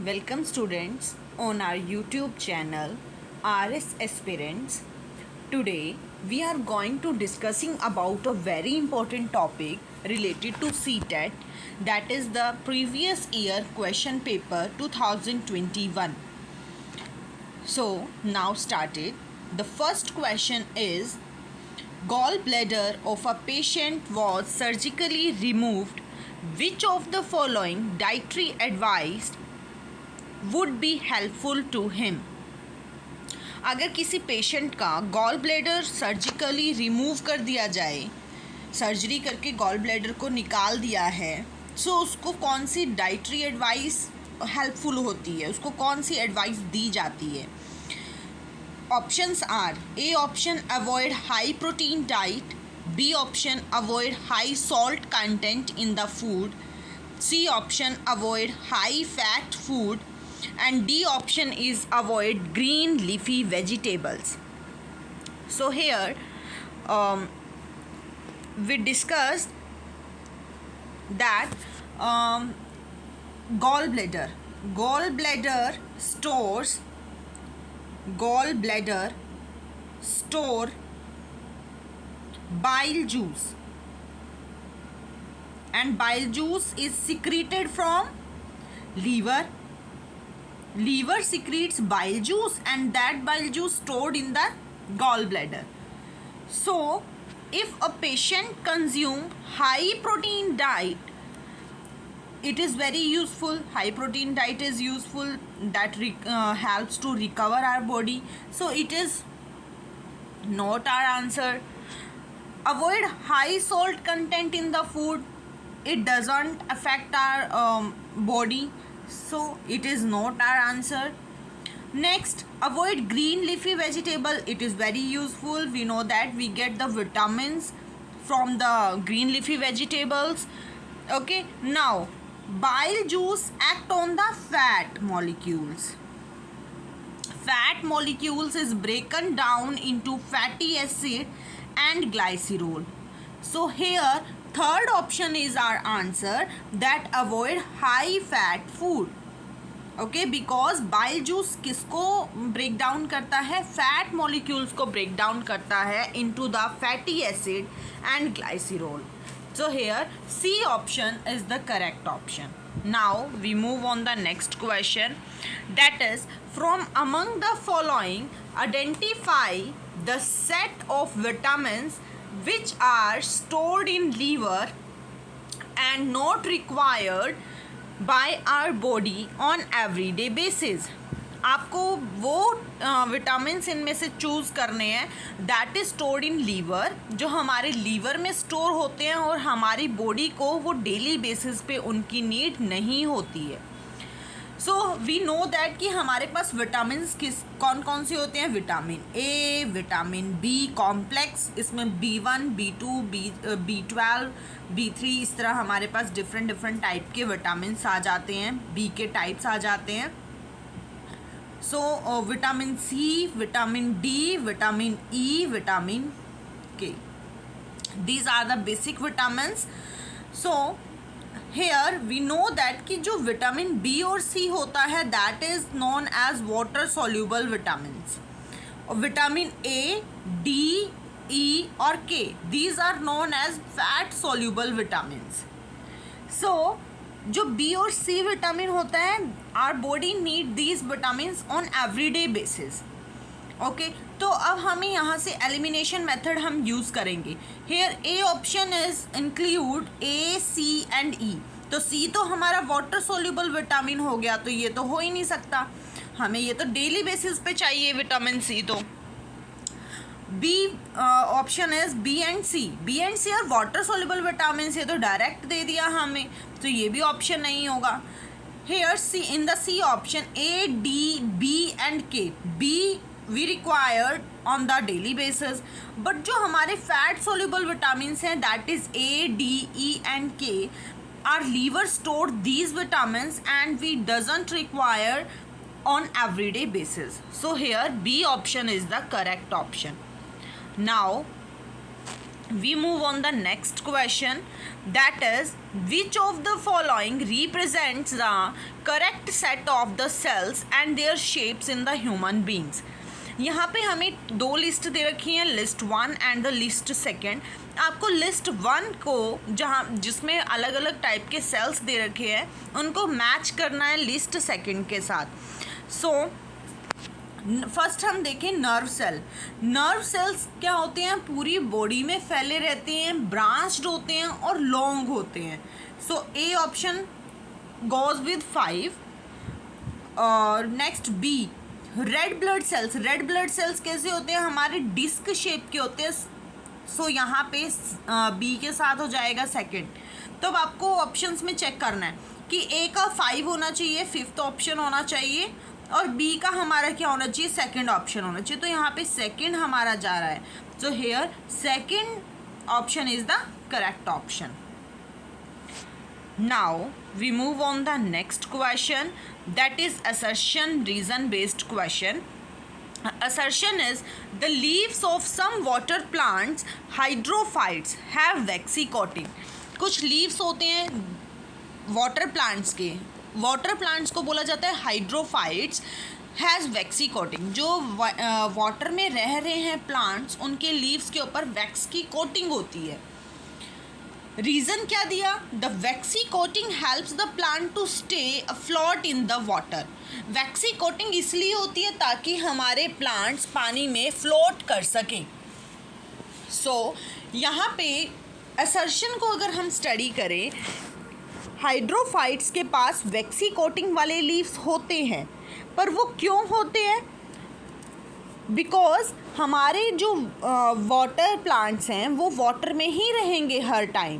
Welcome students on our YouTube channel RS Aspirants. Today we are going to discussing about a very important topic related to CTET, that is the previous year question paper 2021. So now started. The first question is, gallbladder of a patient was surgically removed. Which of the following dietary advice would be helpful to him? अगर किसी patient का gall bladder surgically remove कर दिया जाए, surgery करके gall bladder को निकाल दिया है, सो उसको कौन सी डाइटरी एडवाइस हेल्पफुल होती है, उसको कौन सी एडवाइस दी जाती है? Options are: A option avoid high protein diet, B option avoid high salt content in the food, C option avoid high fat food, and D option is avoid green leafy vegetables. So here we discussed that gallbladder store bile juice, and bile juice is secreted from liver. Liver secretes bile juice, and that bile juice stored in the gallbladder. So if a patient consume high protein diet, it is very useful. High protein diet is useful, that helps to recover our body. So it is not our answer. Avoid high salt content in the food, it doesn't affect our body, so it is not our answer. Next, avoid green leafy vegetable, it is very useful. We know that we get the vitamins from the green leafy vegetables. Okay, now bile juice act on the fat molecules. Fat molecules is broken down into fatty acid and glycerol. So here third option is our answer, that avoid high fat food. Okay, because bile juice किसको break down करता है? Fat molecules को break down करता है into the fatty acid and glycerol. So here C option is the correct option. Now we move on the next question, that is, from among the following identify the set of vitamins which are stored in liver and not required by our body on everyday basis. आपको वो vitamins इनमें से choose करने हैं that is stored in liver, जो हमारे liver में store होते हैं और हमारी बॉडी को वो डेली बेसिस पे उनकी नीड नहीं होती है. सो वी नो दैट कि हमारे पास विटामिन्स कौन कौन से होते हैं? Vitamin A, vitamin B complex, इसमें B1, B2, B12, B3, इस तरह हमारे पास डिफरेंट टाइप के विटामिन्स आ जाते हैं, बी के टाइप्स आ जाते हैं. So vitamin C, vitamin D, vitamin E, vitamin K, these are the basic vitamins. So here we know that कि जो विटामिन बी और सी होता है that is known as water soluble vitamins. Vitamin A, D, E और के, these are known as fat soluble vitamins. So जो B और C vitamin होता है, our body need these vitamins on everyday basis. Okay, तो अब हमें यहाँ से एलिमिनेशन मेथड हम यूज़ करेंगे. Here A option is include A, C and E. तो सी तो हमारा वाटर सोल्यूबल विटामिन हो गया, तो ये तो हो ही नहीं सकता, हमें ये तो डेली बेसिस पे चाहिए विटामिन सी. तो B option is B and C और वाटर सोल्यूबल विटामिन से तो डायरेक्ट दे दिया हमें, तो ये भी ऑप्शन नहीं होगा. Here C, in the C option A, D, B and K, B we required on the daily basis, but जो हमारे fat soluble vitamins हैं that is A, D, E and K, our liver stored these vitamins and we doesn't require on everyday basis. So here B option is the correct option. Now we move on the next question, that is which of the following represents the correct set of the cells and their shapes in the human beings. यहाँ पे हमें दो list दे रखी हैं, list 1 and the list 2. आपको list 1 को जिसमें अलग अलग टाइप के सेल्स दे रखे हैं उनको मैच करना है लिस्ट 2 के साथ. सो फर्स्ट हम देखें नर्व सेल. नर्व सेल्स क्या होते हैं, पूरी बॉडी में फैले रहते हैं, ब्रांच्ड होते हैं और लॉन्ग होते हैं. So A option goes with 5. और next B red blood cells. Red blood cells कैसे होते हैं, हमारे डिस्क शेप के होते हैं. सो यहाँ पे बी के साथ हो जाएगा 2. तो अब आपको ऑप्शंस में चेक करना है कि ए का 5 होना चाहिए, 5th ऑप्शन होना चाहिए, और बी का हमारा क्या होना चाहिए, 2nd ऑप्शन होना चाहिए. तो यहाँ पे 2nd हमारा जा रहा है. So here 2nd option is the correct option. Now we move on the next question, that is assertion reason based question. Assertion is the leaves of some water plants hydrophytes have waxy coating. कुछ leaves होते हैं water plants के, water plants को बोला जाता है hydrophytes, has vaccine coating. जो water में रह रहे हैं प्लांट्स उनके लीव्स के ऊपर वैक्स की कोटिंग होती है. रीज़न क्या दिया, the waxy coating helps the plant to stay afloat in the water. Waxy coating इसलिए होती है ताकि हमारे प्लांट्स पानी में फ्लोट कर सकें. सो यहाँ पे असर्शन को अगर हम स्टडी करें, हाइड्रोफाइट्स के पास वैक्सी कोटिंग वाले लीव्स होते हैं, पर वो क्यों होते हैं, बिकॉज हमारे जो वाटर प्लांट्स हैं वो वाटर में ही रहेंगे हर टाइम,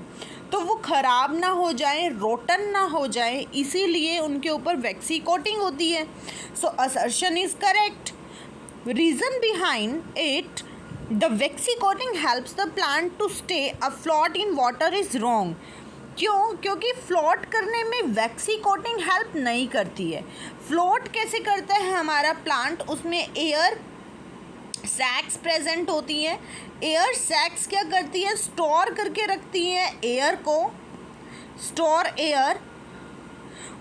तो वो ख़राब ना हो जाए, रोटन ना हो जाए, इसीलिए उनके ऊपर वैक्सी कोटिंग होती है. So assertion is correct. Reason behind it, the waxy coating helps the plant to stay afloat in water is wrong. क्यों, क्योंकि फ्लोट करने में वैक्सी कोटिंग हेल्प नहीं करती है. फ्लोट कैसे करता है हमारा प्लांट, उसमें एयर सैक्स प्रेजेंट होती हैं. एयर सैक्स क्या करती है, स्टोर करके रखती हैं एयर को, स्टोर एयर,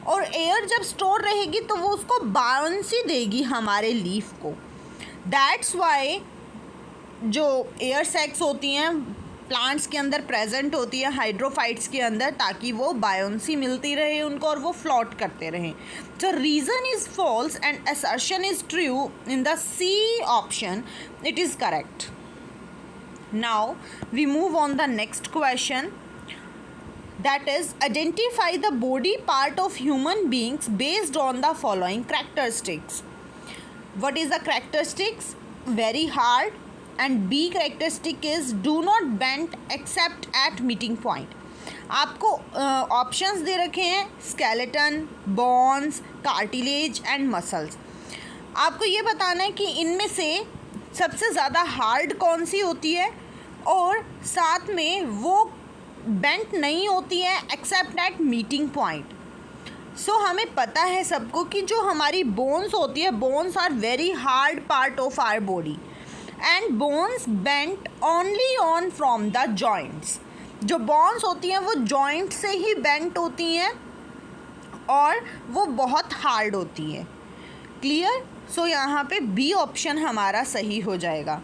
और एयर जब स्टोर रहेगी तो वो उसको बाउंसी देगी हमारे लीफ को. दैट्स वाई जो एयर सैक्स होती हैं प्लांट्स के अंदर प्रेजेंट होती है हाइड्रोफाइट्स के अंदर, ताकि वो बायोंसी मिलती रहे उनको और वो फ्लोट करते रहें. So reason is false and assertion is true in the C option. It is correct. Now we move on the next question, that is identify the body part of human beings based on the following characteristics. What is the characteristics? Very hard. And B characteristic is do not bend except at meeting point. आपको options दे रखे हैं, skeleton, bones, cartilage and muscles. आपको ये बताना है कि इनमें से सबसे ज़्यादा हार्ड कौन सी होती है और साथ में वो बेंट नहीं होती है एक्सेप्ट एट मीटिंग पॉइंट. सो हमें पता है सबको कि जो हमारी बोन्स होती है, bones are very hard part of our body and bones bent only on from the joints. जो बोन्स होती हैं वो जॉइंट से ही बेंट होती हैं और वो बहुत हार्ड होती हैं. क्लियर. सो यहाँ पे बी ऑप्शन हमारा सही हो जाएगा.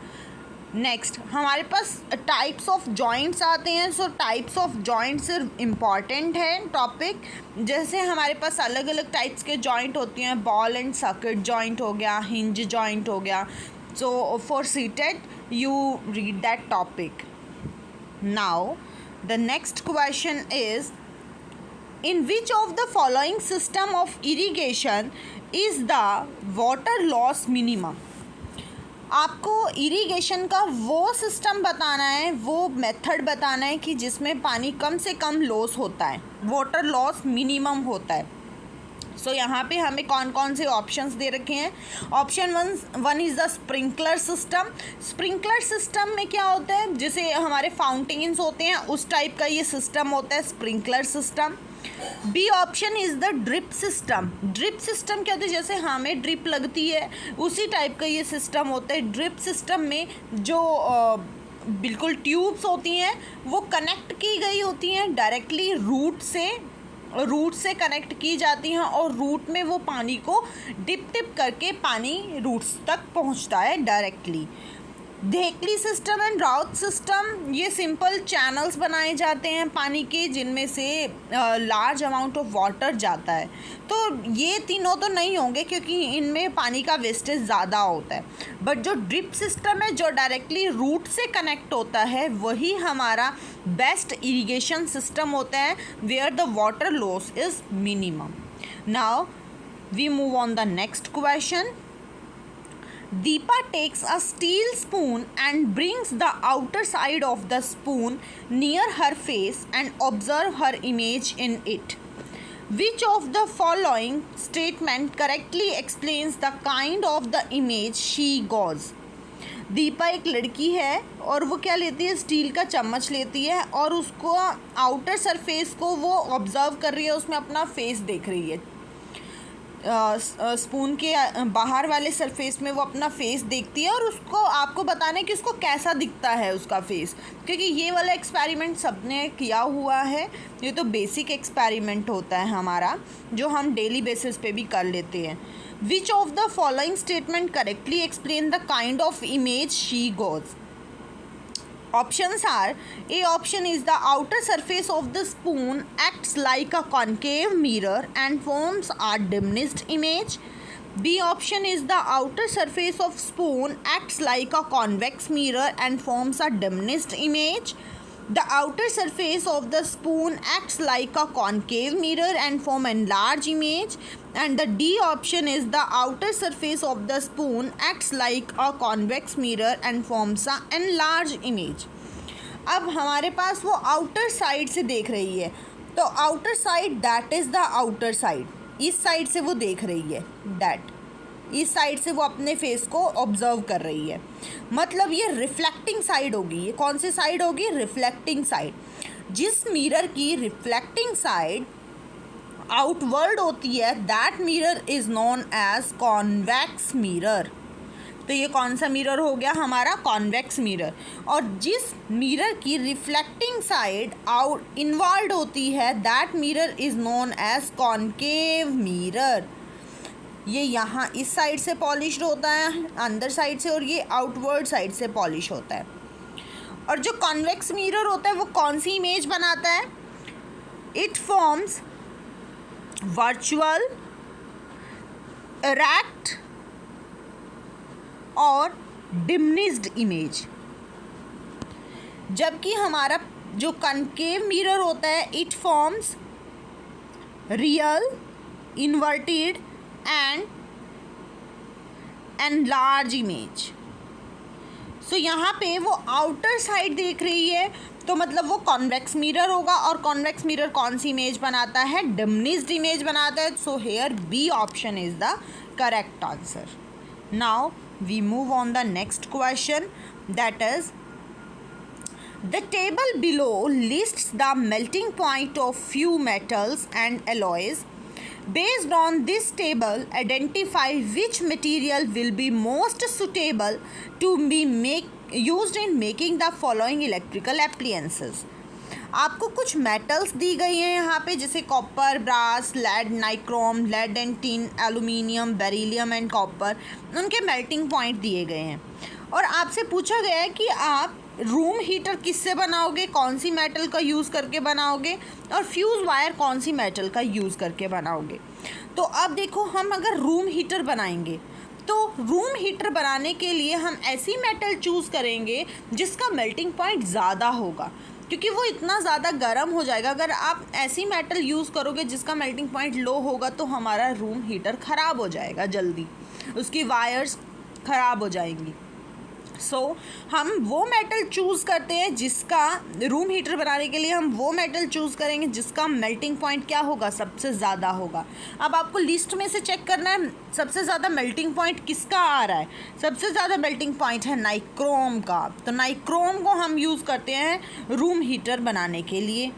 नेक्स्ट हमारे पास टाइप्स ऑफ जॉइंट्स आते हैं. सो टाइप्स ऑफ जॉइंट्स इम्पॉर्टेंट है टॉपिक. जैसे हमारे पास अलग अलग टाइप्स के जॉइंट होती हैं, बॉल एंड सॉकेट जॉइंट हो गया, हिंज जॉइंट हो गया. So for seated you read that topic. Now the next question is, in which of the following system of irrigation is the water loss minimum? आपको irrigation का वो system बताना है, वो मेथड बताना है कि जिसमें पानी कम से कम लॉस होता है, वाटर लॉस मिनिमम होता है. सो यहाँ पे हमें कौन कौन से ऑप्शंस दे रखे हैं. Option one is the sprinkler system. Sprinkler system में क्या होता है, जैसे हमारे फाउंटेन्स होते हैं उस टाइप का ये सिस्टम होता है sprinkler system. B option is the drip system. Drip system क्या होता है, जैसे हमें ड्रिप लगती है उसी टाइप का ये सिस्टम होता है. ड्रिप सिस्टम में जो बिल्कुल ट्यूब्स होती हैं वो कनेक्ट की गई होती हैं डायरेक्टली रूट से कनेक्ट की जाती हैं और रूट में वो पानी को डिप करके पानी रूट्स तक पहुंचता है डायरेक्टली। धेकली सिस्टम एंड राउथ सिस्टम, ये सिंपल चैनल्स बनाए जाते हैं पानी के जिनमें से लार्ज अमाउंट ऑफ वाटर जाता है। तो ये तीनों तो नहीं होंगे क्योंकि इनमें पानी का वेस्टेज ज़्यादा होता है, बट जो ड्रिप सिस्टम है जो डायरेक्टली रूट से कनेक्ट होता है वही हमारा बेस्ट इरिगेशन सिस्टम होता है where the water loss is minimum. Now we move on the next question. Deepa takes a steel spoon and brings the outer side of the spoon near her face and observe her image in it. Which of the following statement correctly explains the kind of the image she got? Deepa एक लड़की है और वो क्या लेती है, steel का चम्मच लेती है और उसको आउटर सरफेस को वो ऑब्जर्व कर रही है, उसमें अपना फेस देख रही है। स्पून के बाहर वाले सरफेस में वो अपना फेस देखती है और उसको आपको बताना है कि उसको कैसा दिखता है उसका फेस, क्योंकि ये वाला एक्सपेरिमेंट सबने किया हुआ है। ये तो बेसिक एक्सपेरिमेंट होता है हमारा जो हम डेली बेसिस पे भी कर लेते हैं। विच of the following statement correctly explain the kind of image she goes? Options are: A option is the outer surface of the spoon acts like a concave mirror and forms a diminished image. B option is the outer surface of spoon acts like a convex mirror and forms a diminished image. The outer surface of the spoon acts like a concave mirror and form a large image. And the D option is the outer surface of the spoon acts like a convex mirror and forms a enlarged image. अब हमारे पास वो outer side से देख रही है, तो outer side that is the outer side, इस side से वो देख रही है, दैट इस साइड से वो अपने फेस को ऑब्जर्व कर रही है, मतलब ये रिफ्लेक्टिंग साइड होगी। ये कौन सी साइड होगी? Reflecting side. जिस मिरर की रिफ्लेक्टिंग साइड आउटवर्ड होती है that mirror is known as convex mirror. तो ये कौन सा मिरर हो गया? हमारा कॉन्वेक्स मिरर। और जिस मिरर की रिफ्लेक्टिंग साइड आउट इनवर्ड होती है that mirror is known as concave mirror. ये यहाँ इस साइड से पॉलिश्ड होता है अंदर साइड से और ये आउटवर्ड साइड से पॉलिश होता है। और जो कॉन्वेक्स मिरर होता है वो कौन सी इमेज बनाता है? इट फॉर्म्स वर्चुअल, इरेक्ट और डिमिनिश्ड इमेज। जबकि हमारा जो कनकेव मिरर होता है it forms real, inverted and enlarge image. So यहाँ पे वो आउटर साइड देख रही है तो मतलब वो कॉन्वेक्स मिरर होगा, और कॉन्वेक्स मिरर कौन सी इमेज बनाता है? डिमिनिश्ड इमेज बनाता है। So here B option is the correct answer. Now we move on the next question, that is the table below lists the melting point of few metals and alloys. Based on this table, identify which material will be most suitable to be used in making the following electrical appliances. आपको कुछ metals दी गई हैं यहाँ पे, जैसे copper, brass, lead, nichrome, lead and tin, aluminium, beryllium and copper. उनके melting point दिए गए हैं और आपसे पूछा गया है कि आप रूम हीटर किससे बनाओगे, कौन सी मेटल का यूज़ करके बनाओगे, और फ्यूज़ वायर कौन सी मेटल का यूज़ करके बनाओगे। तो अब देखो, हम अगर रूम हीटर बनाएंगे तो रूम हीटर बनाने के लिए हम ऐसी मेटल चूज़ करेंगे जिसका मेल्टिंग पॉइंट ज़्यादा होगा, क्योंकि वो इतना ज़्यादा गर्म हो जाएगा। अगर आप ऐसी मेटल यूज़ करोगे जिसका मेल्टिंग पॉइंट लो होगा तो हमारा रूम हीटर ख़राब हो जाएगा, जल्दी उसकी वायर्स ख़राब हो जाएंगी। सो हम वो मेटल चूज़ करते हैं जिसका रूम हीटर बनाने के लिए हम वो मेटल चूज़ करेंगे जिसका मेल्टिंग पॉइंट क्या होगा? सबसे ज़्यादा होगा। अब आपको लिस्ट में से चेक करना है सबसे ज़्यादा मेल्टिंग पॉइंट किसका आ रहा है। सबसे ज़्यादा मेल्टिंग पॉइंट है नाइक्रोम का, तो नाइक्रोम को हम यूज़ करते हैं रूम हीटर बनाने के लिए।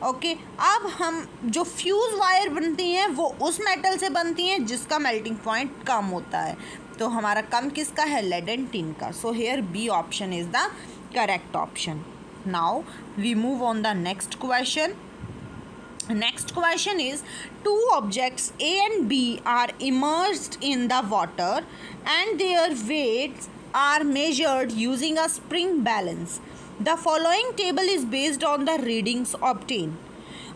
ओके, अब हम जो फ्यूज़ वायर बनती हैं वो उस मेटल से बनती हैं जिसका मेल्टिंग पॉइंट कम होता है। तो हमारा कम किसका है? लेड एंड टिन का। So here B option is the correct option. Now we move on the next question. Next question is, two objects A and B are immersed in the water and their weights are measured using a spring balance. The following table is based on the readings obtained.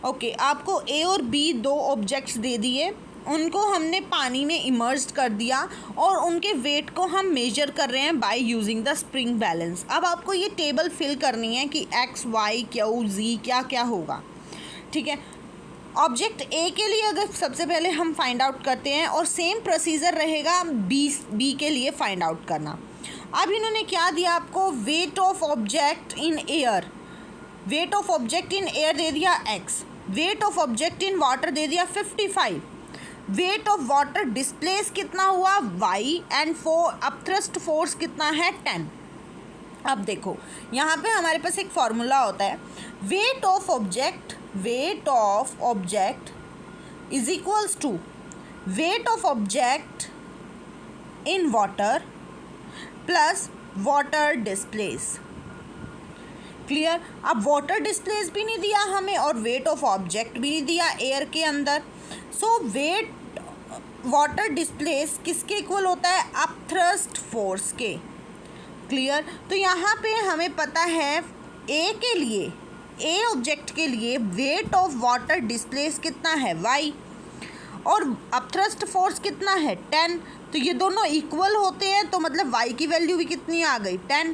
Okay आपको ए और B दो objects दे दिए, उनको हमने पानी में immersed कर दिया और उनके वेट को हम मेजर कर रहे हैं by using the spring balance. अब आपको ये टेबल फिल करनी है कि एक्स वाई क्यू जी क्या क्या होगा. ठीक है, ऑब्जेक्ट ए के लिए अगर सबसे पहले हम फाइंड आउट करते हैं और सेम प्रोसीजर रहेगा बी के लिए फाइंड आउट करना. अब इन्होंने क्या दिया आपको, weight of object in air. Weight of object in air दे दिया x, weight of object in water दे दिया 55, वेट ऑफ वाटर डिस्प्लेस कितना हुआ y एंड अपथ्रस्ट फोर्स कितना है 10. अब देखो यहाँ पे हमारे पास एक फॉर्मूला होता है, weight of object is equals to weight of object in water plus water displace. Clear. अब वाटर डिस्प्लेस भी नहीं दिया हमें और वेट ऑफ ऑब्जेक्ट भी नहीं दिया एयर के अंदर. सो वेट वाटर डिस्प्लेस किसके इक्वल होता है, अपथ्रस्ट फोर्स के. क्लियर. तो यहाँ पे हमें पता है ए के लिए, ए ऑब्जेक्ट के लिए वेट ऑफ वाटर डिस्प्लेस कितना है y और अपथ्रस्ट फोर्स कितना है 10. तो ये दोनों इक्वल होते हैं, तो मतलब y की वैल्यू भी कितनी आ गई 10.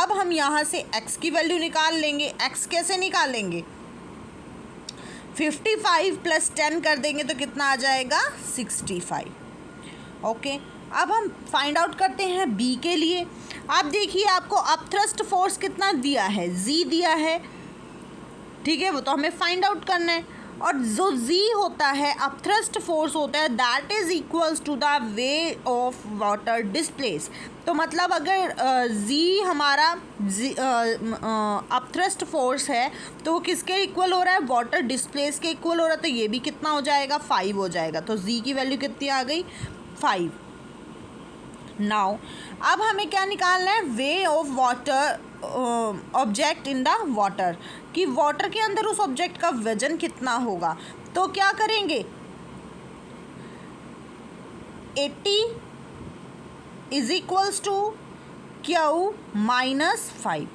अब हम यहाँ से x की वैल्यू निकाल लेंगे. x कैसे निकालेंगे, 55 प्लस 10 कर देंगे तो कितना आ जाएगा 65. ओके, अब हम फाइंड आउट करते हैं b के लिए. आप देखिए आपको अपथ्रस्ट फोर्स कितना दिया है, z दिया है. ठीक है, वो तो हमें फाइंड आउट करना है. और जो z होता है अपथ्रस्ट फोर्स होता है that is equals to the weight of water displace. तो मतलब अगर z हमारा अपथ्रस्ट फोर्स है तो वो किसके इक्वल हो रहा है, वाटर डिस्प्लेस के इक्वल हो रहा है. तो ये भी कितना हो जाएगा 5 हो जाएगा. तो z की वैल्यू कितनी आ गई 5. नाउ अब हमें क्या निकालना है, way of water object in the water, कि वाटर के अंदर उस ऑब्जेक्ट का वजन कितना होगा. तो क्या करेंगे, 80 is equals to Q minus 5,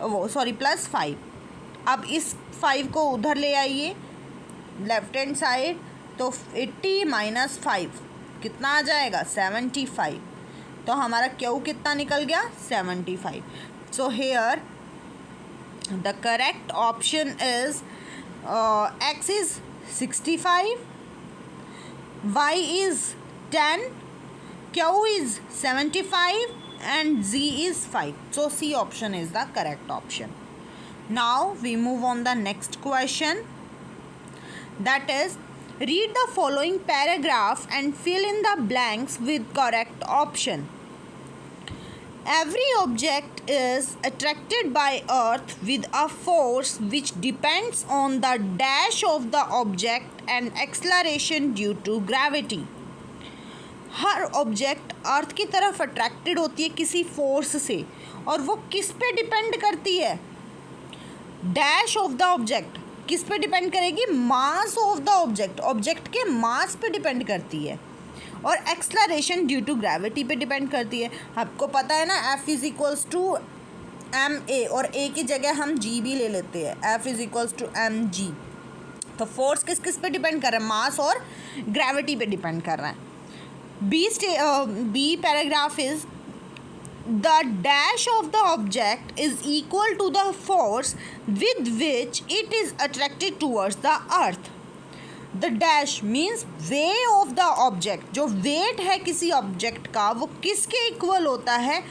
वो सॉरी प्लस 5. अब इस 5 को उधर ले आइए लेफ्ट हैंड साइड, तो 80 माइनस 5 कितना आ जाएगा 75. तो हमारा क्यू कितना निकल गया 75. So here the correct option is x is 65, y is 10, q is 75 and z is 5. So C option is the correct option. Now we move on the next question, that is, read the following paragraph and fill in the blanks with correct option. Every object is attracted by earth with a force which depends on the dash of the object and acceleration due to gravity. हर object earth की तरफ attracted होती है किसी force से, और वो किस पे डिपेंड करती है, डैश ऑफ द ऑब्जेक्ट किस पे डिपेंड करेगी, mass of the object, object के मास पे डिपेंड करती है, और एक्सलरेशन ड्यू टू ग्रेविटी पे डिपेंड करती है. आपको पता है ना F is equals to ma, और a की जगह हम g भी ले लेते हैं, F is equals to mg. तो फोर्स किस किस पे डिपेंड कर रहा है, मास और ग्रेविटी पे डिपेंड कर रहा है. B paragraph is, the dash of the object is equal to the force with which it is attracted towards the earth. The dash means way of the object, जो weight है किसी object का वो किसके equal होता है,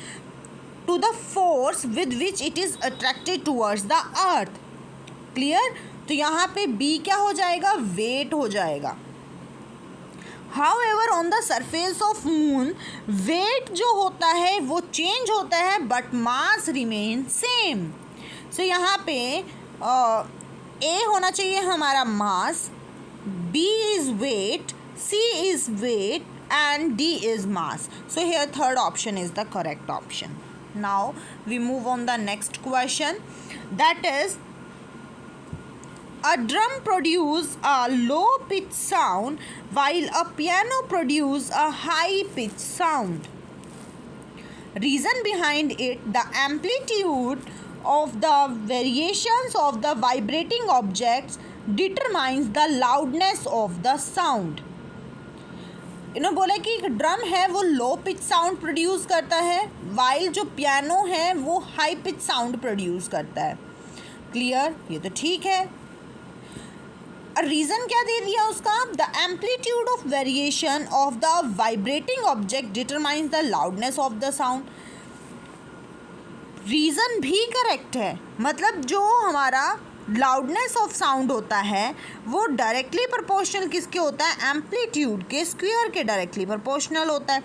to the force with which it is attracted towards the earth. Clear? तो यहाँ पे B क्या हो जाएगा, weight हो जाएगा. However, on the surface of moon, weight जो होता है वो change होता है but mass remains same. So यहाँ पे A होना चाहिए हमारा mass, B is weight, C is weight and D is mass. So here third option is the correct option. Now we move on the next question, that is, a drum produces a low pitch sound while a piano produces a high pitch sound. Reason behind it, the amplitude of the variations of the vibrating objects determines the loudness of the sound. इन्होंने बोला कि एक drum है वो low pitch sound produce करता है, while जो piano है वो हाई पिच साउंड प्रोड्यूस करता है. क्लियर, ये तो ठीक है. रीज़न क्या दे दिया उसका, the amplitude of variation of the vibrating object determines the loudness of the sound. Reason भी करेक्ट है, मतलब जो हमारा लाउडनेस ऑफ साउंड होता है वो डायरेक्टली प्रोपोर्शनल किसके होता है, एम्पलीट्यूड के स्क्वायर के डायरेक्टली प्रोपोर्शनल होता है.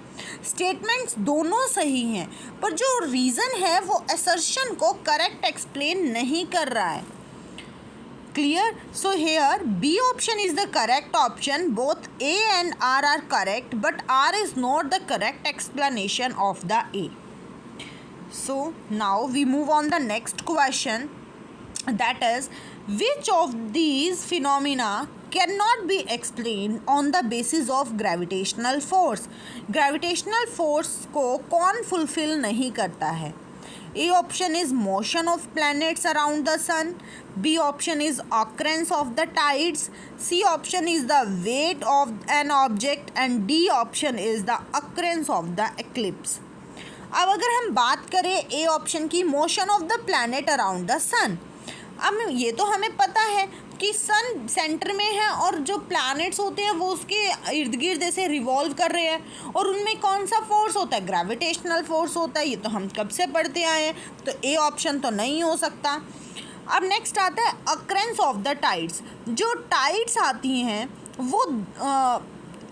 स्टेटमेंट्स दोनों सही हैं, पर जो रीज़न है वो असर्शन को करेक्ट एक्सप्लेन नहीं कर रहा है. Clear, so here B option is the correct option. Both A and R correct, but R is not the correct explanation of the A. So now we move on the next question, that is, which of these phenomena cannot be explained on the basis of gravitational force. Gravitational force को कौन fulfill नहीं करता है. A option is motion of planets around the sun. B option is occurrence of the tides. C option is the weight of an object and D option is the occurrence of the eclipse. अब अगर हम बात करें A option की, motion of the planet around the sun, अब ये तो हमें पता है कि सन सेंटर में है और जो प्लैनेट्स होते हैं वो उसके इर्द गिर्द ऐसे रिवॉल्व कर रहे हैं, और उनमें कौन सा फोर्स होता है, ग्रेविटेशनल फोर्स होता है. ये तो हम कब से पढ़ते आए हैं, तो ए ऑप्शन तो नहीं हो सकता. अब नेक्स्ट आता है अकरेंस ऑफ द टाइड्स. जो टाइड्स आती हैं वो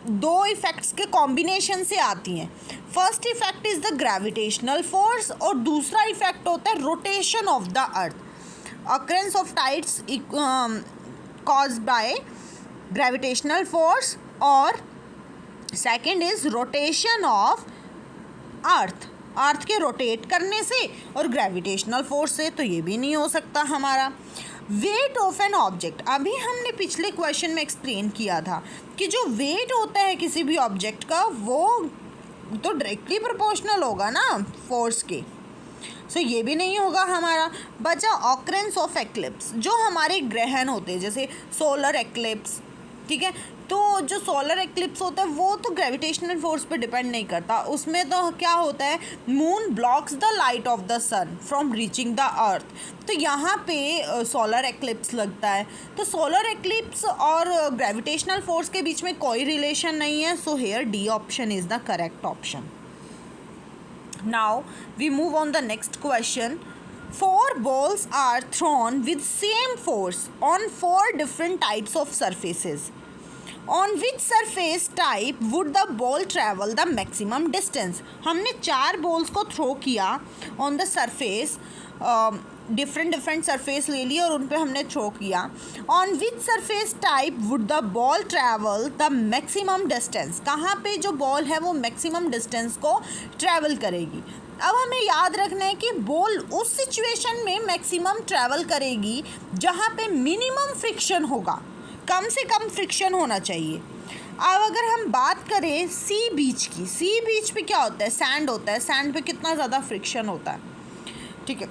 दो इफ़ेक्ट्स के कॉम्बिनेशन से आती हैं. First effect is the gravitational force और दूसरा इफेक्ट होता है rotation of the earth. Occurrence of tides caused by gravitational force और second is rotation of earth के रोटेट करने से और ग्रेविटेशनल फोर्स से. तो ये भी नहीं हो सकता हमारा. वेट ऑफ एन ऑब्जेक्ट, अभी हमने पिछले क्वेश्चन में एक्सप्लेन किया था कि जो वेट होता है किसी भी ऑब्जेक्ट का वो तो डायरेक्टली प्रोपोर्शनल होगा ना फोर्स के. सो ये भी नहीं होगा हमारा. बचा ऑकरेंस ऑफ एक्लिप्स, जो हमारे ग्रहण होते हैं जैसे सोलर एक्लिप्स. ठीक है, तो जो सोलर एक्लिप्स होता है वो तो ग्रेविटेशनल फोर्स पे डिपेंड नहीं करता. उसमें तो क्या होता है, moon blocks the light of the sun from reaching the earth. तो यहाँ पे सोलर एक्लिप्स लगता है. तो सोलर एक्लिप्स और ग्रेविटेशनल फोर्स के बीच में कोई रिलेशन नहीं है. So here D option is the correct option. Now we move on the next question. 4 balls are thrown with same force on 4 different types of surfaces. On which surface type would the ball travel the maximum distance? हमने 4 balls को throw किया on the surface, different surface ले ली और उन पे हमने throw किया. On which surface type would the ball travel the maximum distance, कहाँ पे जो बॉल है वो मैक्सिमम डिस्टेंस को ट्रैवल करेगी. अब हमें याद रखना है कि बॉल उस सिचुएशन में मैक्सिमम ट्रैवल करेगी जहाँ पे मिनिमम फ्रिक्शन होगा, कम से कम फ्रिक्शन होना चाहिए. अब अगर हम बात करें सी बीच की, सी बीच पे क्या होता है, सैंड होता है. सैंड पे कितना ज़्यादा फ्रिक्शन होता है. ठीक है,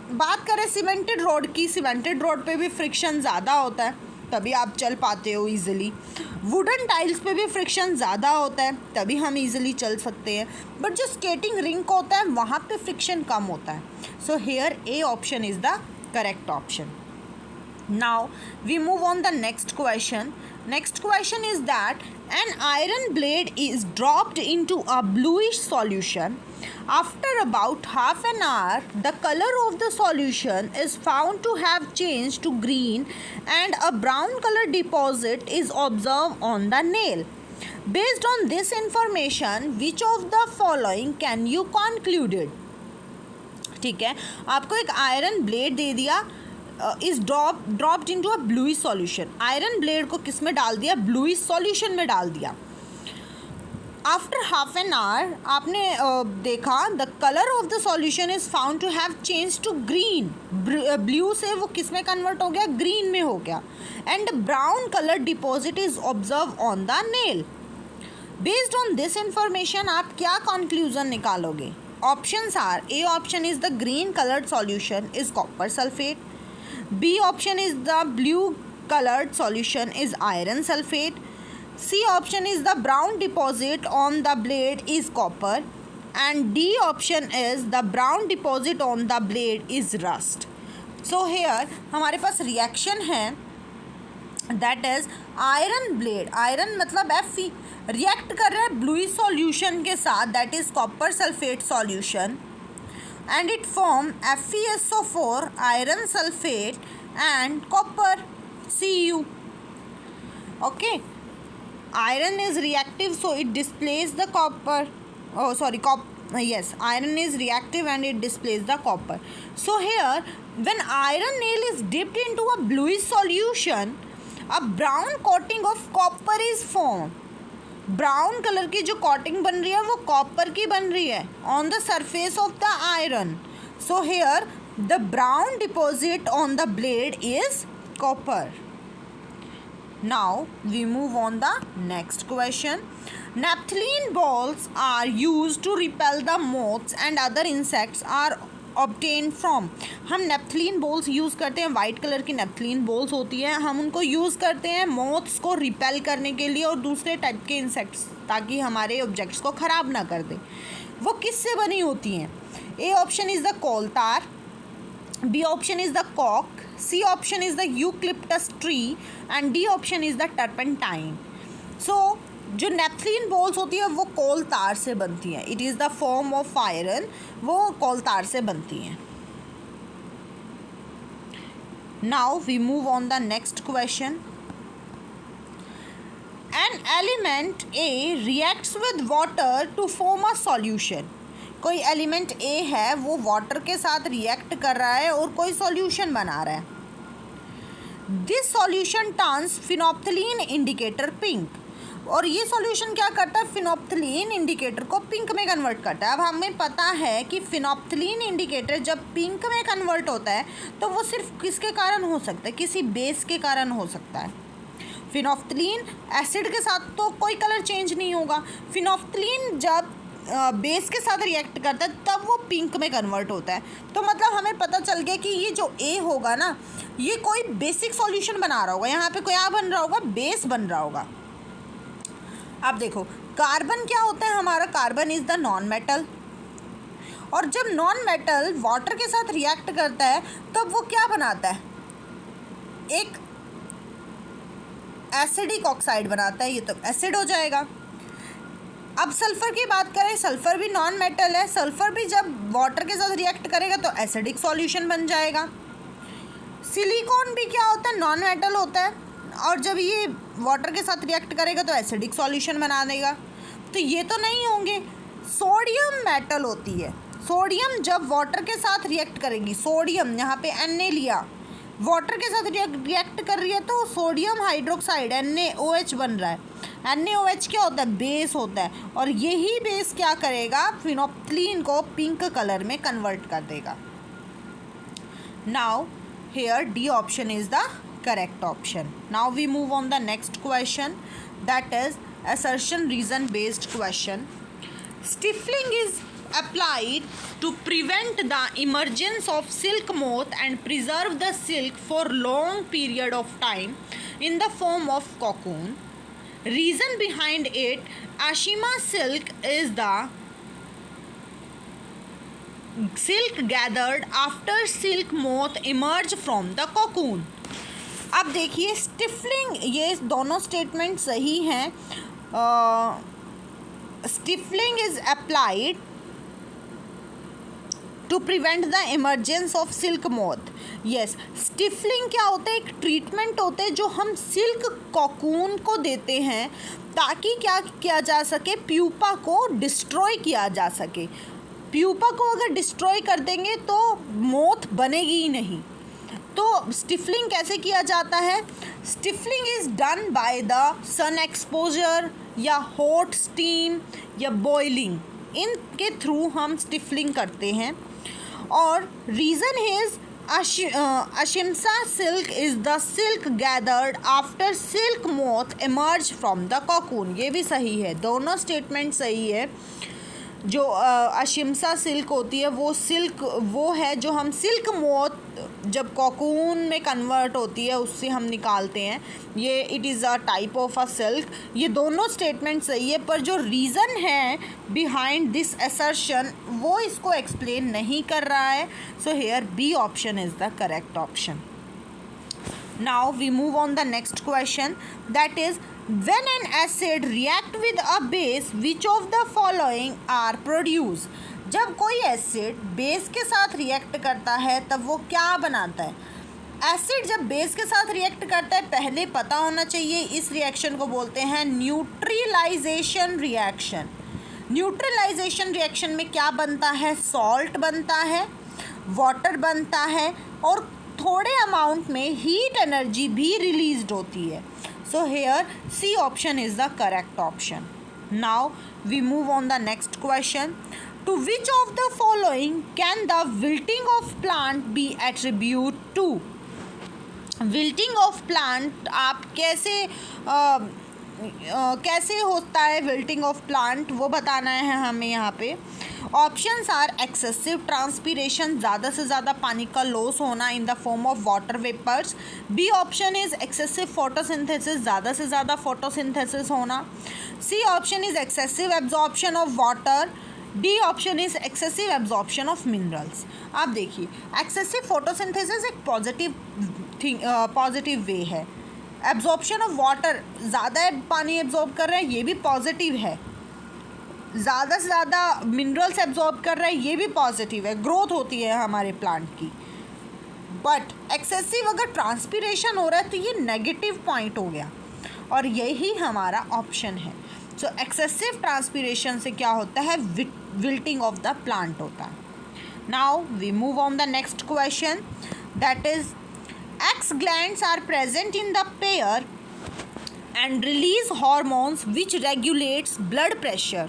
बात करें सीमेंटेड रोड की, सीमेंटेड रोड पे भी फ्रिक्शन ज़्यादा होता है, तभी आप चल पाते हो ईज़िली. वुडन टाइल्स पे भी फ्रिक्शन ज़्यादा होता है, तभी हम ईज़िली चल सकते हैं. बट जो स्केटिंग रिंक होता है वहाँ पे फ्रिक्शन कम होता है. So hair A option is the correct option. Now we move on the next question. Next question is that an iron blade is dropped into a bluish solution. After about half an hour, the color of the solution is found to have changed to green and a brown color deposit is observed on the nail. Based on this information, which of the following can you conclude? ठीक है, आपको एक iron blade दे दिया, is dropped into a bluish solution. Iron blade को किस में डाल दिया, ब्लूइश सॉल्यूशन में डाल दिया. आफ्टर हाफ एन आवर आपने देखा the colour of the solution is found to have change to green, blue से वो किस में कन्वर्ट हो गया, ग्रीन में हो गया, and brown colour deposit is observe on the nail. Based on this information आप क्या कंक्लूजन निकालोगे? Options are, A option is the green coloured solution is copper sulphate, B option is the blue colored solution is iron sulfate, C option is the brown deposit on the blade is copper, and D option is the brown deposit on the blade is rust. So here हमारे पास reaction है that is iron blade, iron मतलब Fe react कर रहा है bluish solution के साथ that is copper sulfate solution and it form FeSO4 iron sulfate and copper Cu. Okay, iron is reactive so it displays the copper. Oh sorry, yes, iron is reactive and it displays the copper. So here when iron nail is dipped into a bluish solution, a brown coating of copper is formed. Brown colour की जो coating बन रही है वो copper की बन रही है on the surface of the iron. So here the brown deposit on the blade is copper. Now we move on the next question. Naphthalene balls are used to repel the moths and other insects are obtained from. हम naphthalene balls use करते हैं, white colour की naphthalene balls होती है, हम उनको use करते हैं मोथ्स को रिपेल करने के लिए और दूसरे टाइप के इंसेक्ट्स, ताकि हमारे ऑब्जेक्ट्स को ख़राब ना कर दे. वो किससे बनी होती हैं? A option is the coal tar, B option is the coke, C option is the eucalyptus tree and D option is the turpentine. So जो नेप्थलीन बॉल्स होती है वो कोल तार से बनती हैं. It is the form of iron, वो coal tar से बनती हैं. Now we move on the next question. An element A reacts with water to form a solution. कोई एलिमेंट ए है वो वाटर के साथ रिएक्ट कर रहा है और कोई सॉल्यूशन बना रहा है. This solution turns phenolphthalein indicator pink. और ये सॉल्यूशन क्या करता है? फिनोप्थलीन इंडिकेटर को पिंक में कन्वर्ट करता है. अब हमें पता है कि फिनोप्थलीन इंडिकेटर जब पिंक में कन्वर्ट होता है तो वो सिर्फ किसके कारण हो सकता है? किसी बेस के कारण हो सकता है. फिनोप्थलीन एसिड के साथ तो कोई कलर चेंज नहीं होगा. फिनोप्थलीन जब बेस के साथ रिएक्ट करता है तब वो पिंक में कन्वर्ट होता है. तो मतलब हमें पता चल गया कि ये जो ए होगा ना, ये कोई बेसिक सॉल्यूशन बना रहा होगा. यहाँ पे क्या बन रहा होगा? बेस बन रहा होगा. अब देखो कार्बन क्या होता है हमारा? Carbon is the non metal. और जब नॉन मेटल वाटर के साथ रिएक्ट करता है तब वो क्या बनाता है? एक एसिडिक ऑक्साइड बनाता है. ये तो एसिड हो जाएगा. अब सल्फ़र की बात करें, सल्फ़र भी नॉन मेटल है. सल्फ़र भी जब वाटर के साथ रिएक्ट करेगा तो एसिडिक सॉल्यूशन बन जाएगा. सिलिकॉन भी क्या होता है? नॉन मेटल होता है और जब ये वाटर के साथ रिएक्ट करेगा तो एसिडिक सॉल्यूशन बना देगा. तो ये तो नहीं होंगे. सोडियम मेटल होती है. सोडियम जब वाटर के साथ रिएक्ट करेगी, सोडियम यहाँ पे Na लिया, वाटर के साथ रिएक्ट कर रही है तो सोडियम हाइड्रोक्साइड NaOH बन रहा है. NaOH क्या होता है? बेस होता है. और यही बेस क्या करेगा? फिनोप्थलीन को पिंक कलर में कन्वर्ट कर देगा. Now here D option is the correct option. Now we move on the next question, that is assertion reason based question. Stifling is applied to prevent the emergence of silk moth and preserve the silk for long period of time in the form of cocoon. Reason behind it, Ashima silk is the silk gathered after silk moth emerge from the cocoon. अब देखिए stifling, ये दोनों statement सही हैं. Stifling is applied to prevent the emergence of silk moth. Yes, stifling क्या होता है? एक ट्रीटमेंट होता है जो हम सिल्क कॉकून को देते हैं ताकि क्या किया जा सके? प्यूपा को डिस्ट्रॉय किया जा सके. प्यूपा को अगर डिस्ट्रॉय कर देंगे तो मोथ बनेगी ही नहीं. तो स्टिफलिंग कैसे किया जाता है? Stifling is done by the sun exposure, या हॉट स्टीम या बॉइलिंग, इनके थ्रू हम स्टिफलिंग करते हैं। और reason is ahimsa silk is the silk gathered after silk moth emerge from the cocoon. ये भी सही है, दोनों स्टेटमेंट सही है। जो अशिमसा सिल्क होती है वो है जो हम सिल्क मोथ जब कॉकून में कन्वर्ट होती है उससे हम निकालते हैं, ये it is a type of a silk. ये दोनों स्टेटमेंट सही है, पर जो रीज़न है बिहाइंड दिस असर्शन वो इसको एक्सप्लेन नहीं कर रहा है। So here B option is the correct option. Now we move on the next question, that is, when an acid react with a base, which of the following are produced? जब कोई acid base के साथ react करता है तब वो क्या बनाता है? एसिड जब बेस के साथ रिएक्ट करता है, पहले पता होना चाहिए, इस रिएक्शन को बोलते हैं न्यूट्रलाइजेशन रिएक्शन। न्यूट्रलाइजेशन रिएक्शन में क्या बनता है? सॉल्ट बनता है, वाटर बनता है और थोड़े अमाउंट में हीट एनर्जी भी रिलीज्ड होती है। So here C option is the correct option. Now we move on the next question, to which of the following can the wilting of plant be attributed to? Wilting of plant आप कैसे होता है wilting of plant, वो बताना है हमें यहाँ पे। ऑप्शंस आर एक्सेसिव ट्रांसपीरेशन, ज़्यादा से ज़्यादा पानी का लॉस होना in the form of water vapours. B option is excessive photosynthesis, ज़्यादा से ज़्यादा फोटोसिंथेसिस होना। C option is excessive absorption of water. D option is excessive absorption of minerals. आप देखिए, एक्सेसिव फोटोसिंथेसिस एक पॉजिटिव वे है। Absorption of water, ज़्यादा पानी एब्जॉर्ब कर रहा है, ये भी पॉजिटिव है। ज़्यादा से ज़्यादा मिनरल्स एब्जॉर्ब कर रहा है, ये भी पॉजिटिव है, ग्रोथ होती है हमारे प्लांट की। बट एक्सेसिव अगर ट्रांसपीरेशन हो रहा है तो ये नेगेटिव पॉइंट हो गया, और यही हमारा ऑप्शन है। सो एक्सेसिव ट्रांसपीरेशन से क्या होता है? विल्टिंग ऑफ द प्लांट होता है। Now we move on the next question, that is, X glands are present in the pear and release hormones which regulates blood pressure.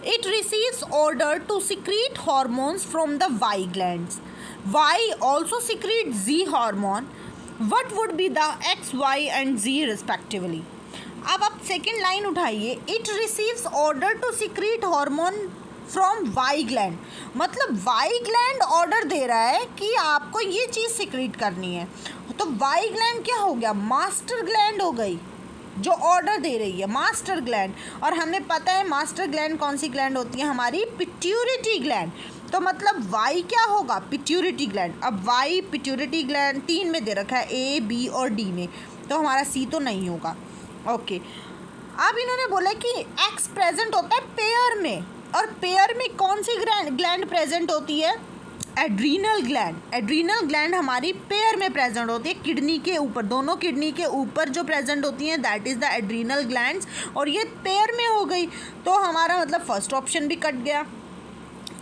It receives order to secrete hormones from the Y glands. Y also secretes Z hormone. What would be the X, Y and Z respectively? अब आप second line उठाइए, it receives order to secrete hormone from Y gland, मतलब Y gland order दे रहा है कि आपको ये चीज़ सीक्रेट करनी है। तो वाई ग्लैंड क्या हो गया? मास्टर ग्लैंड हो गई जो ऑर्डर दे रही है, मास्टर ग्लैंड। और हमें पता है मास्टर ग्लैंड कौन सी ग्लैंड होती है? हमारी पिट्यूरिटी ग्लैंड। तो मतलब वाई क्या होगा? पिट्यूरिटी ग्लैंड। अब वाई पिट्यूरिटी ग्लैंड 3 में दे रखा है, ए, बी और डी में, तो हमारा सी तो नहीं होगा। ओके, अब इन्होंने बोला कि एक्स प्रेजेंट होता है पेयर में, और पेयर में कौन सी ग्लैंड प्रेजेंट होती है? Adrenal gland. एड्रीनल ग्लैंड हमारी पेयर में प्रेजेंट होती है, किडनी के ऊपर, दोनों किडनी के ऊपर जो प्रेजेंट होती हैं, that is the adrenal glands, और ये पेयर में हो गई, तो हमारा मतलब फर्स्ट ऑप्शन भी कट गया।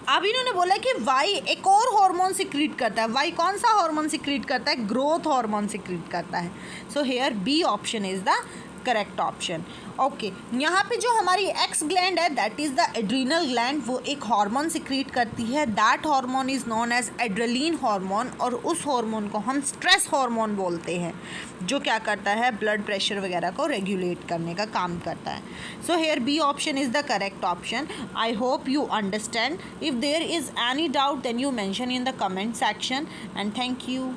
अब इन्होंने बोला कि वाई एक और हार्मोन सिक्रीट करता है। वाई कौन सा हार्मोन सिक्रीट करता है? ग्रोथ हार्मोन सिक्रीट करता है। So here B option is the correct option. Okay, यहाँ पे जो हमारी एक्स ग्लैंड है, that is the adrenal gland, वो एक हार्मोन सिक्रीट करती है, that hormone is known as adrenaline hormone, और उस हार्मोन को हम स्ट्रेस हार्मोन बोलते हैं, जो क्या करता है? ब्लड प्रेशर वगैरह को रेगुलेट करने का काम करता है। So here B option is the correct option. I hope you understand. If there is any doubt then you mention in the comment section, and thank you.